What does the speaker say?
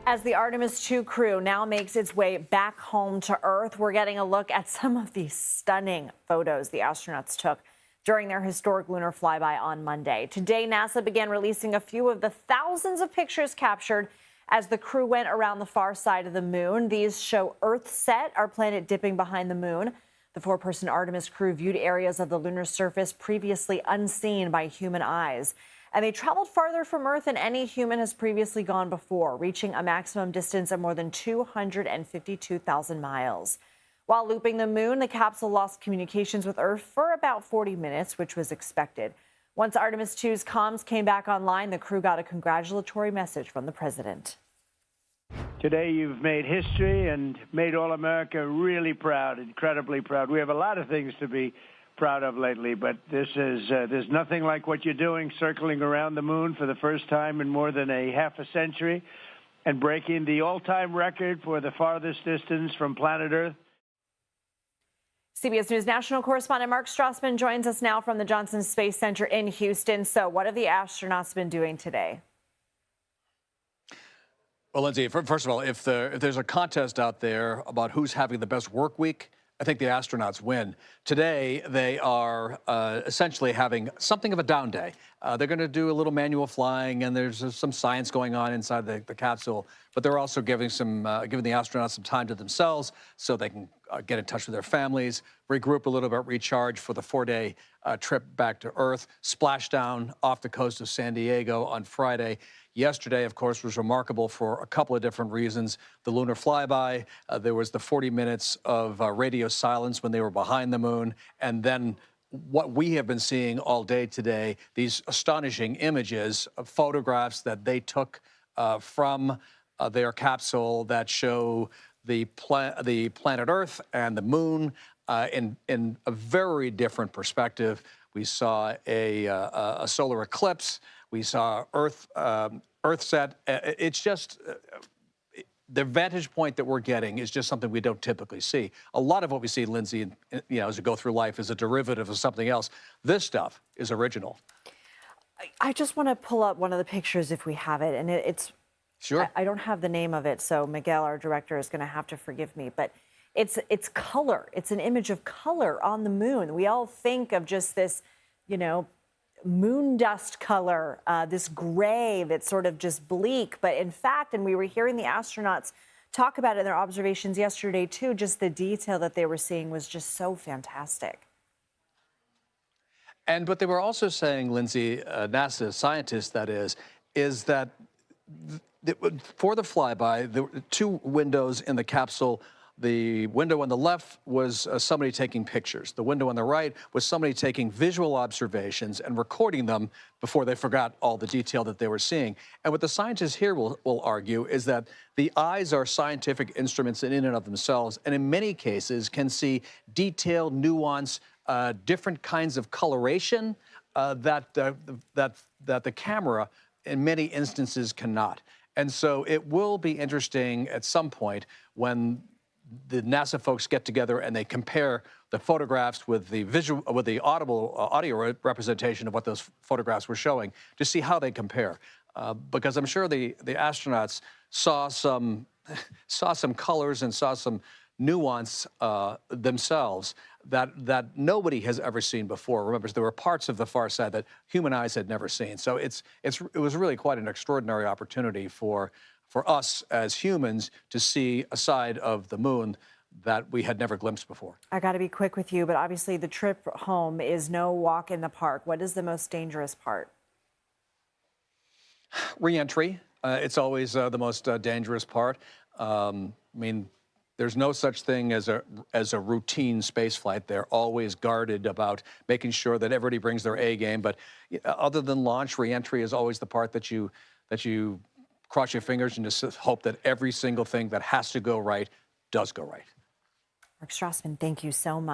As the Artemis II crew now makes its way back home to Earth, we're getting a look at some of these stunning photos the astronauts took during their historic lunar flyby on Monday. Today, NASA began releasing a few of the thousands of pictures captured as the crew went around the far side of the moon. These show Earthset, our planet dipping behind the moon. The four-person Artemis crew viewed areas of the lunar surface previously unseen by human eyes. And they traveled farther from Earth than any human has previously gone before, reaching a maximum distance of more than 252,000 miles. While looping the moon, the capsule lost communications with Earth for about 40 minutes, which was expected. Once Artemis II's comms came back online, the crew got a congratulatory message from the president. Today you've made history and made all America really proud, incredibly proud. We have a lot of things to be proud of lately, but there's nothing like what you're doing, circling around the moon for the first time in more than a half a century and breaking the all-time record for the farthest distance from planet Earth. CBS News national correspondent Mark Strassmann joins us now from the Johnson Space Center in Houston. So what have the astronauts been doing today? Well, Lindsay, first of all, if there's a contest out there about who's having the best work week, I think the astronauts win. Today, they are essentially having something of a down day. They're going to do a little manual flying, and there's some science going on inside the capsule. But they're also giving the astronauts some time to themselves so they can get in touch with their families, regroup a little bit, recharge for the 4-day trip back to Earth, splashdown off the coast of San Diego on Friday. Yesterday, of course, was remarkable for a couple of different reasons. The lunar flyby, there was the 40 minutes of radio silence when they were behind the moon, and then what we have been seeing all day today, these astonishing images of photographs that they took from their capsule that show the planet Earth and the moon in a very different perspective. We saw a solar eclipse. We saw Earthset. It's just the vantage point that we're getting is just something we don't typically see. A lot of what we see, Lindsay, as we go through life is a derivative of something else. This stuff is original. I just want to pull up one of the pictures if we have it, and it's sure. I don't have the name of it, so Miguel, our director, is going to have to forgive me, but it's color. It's an image of color on the moon. We all think of just this, moon dust color, this gray that's sort of just bleak. But in fact, and we were hearing the astronauts talk about it in their observations yesterday too, just the detail that they were seeing was just so fantastic. And what they were also saying, Lindsay, NASA scientists, that is that for the flyby, there were two windows in the capsule. The window on the left was somebody taking pictures. The window on the right was somebody taking visual observations and recording them before they forgot all the detail that they were seeing. And what the scientists here will argue is that the eyes are scientific instruments in and of themselves, and in many cases can see detail, nuance, different kinds of coloration that the camera in many instances cannot. And so it will be interesting at some point when the NASA folks get together and they compare the photographs with the audio representation of what those photographs were showing to see how they compare. Because I'm sure the astronauts saw some colors and saw some nuance themselves that nobody has ever seen before. Remember, there were parts of the far side that human eyes had never seen. So it was really quite an extraordinary opportunity for us as humans to see a side of the moon that we had never glimpsed before. I got to be quick with you, but obviously the trip home is no walk in the park. What is the most dangerous part? Re-entry. It's always the most dangerous part. There's no such thing as a routine space flight. They're always guarded about making sure that everybody brings their A game. But other than launch, re-entry is always the part that you cross your fingers and just hope that every single thing that has to go right does go right. Mark Strassmann, thank you so much.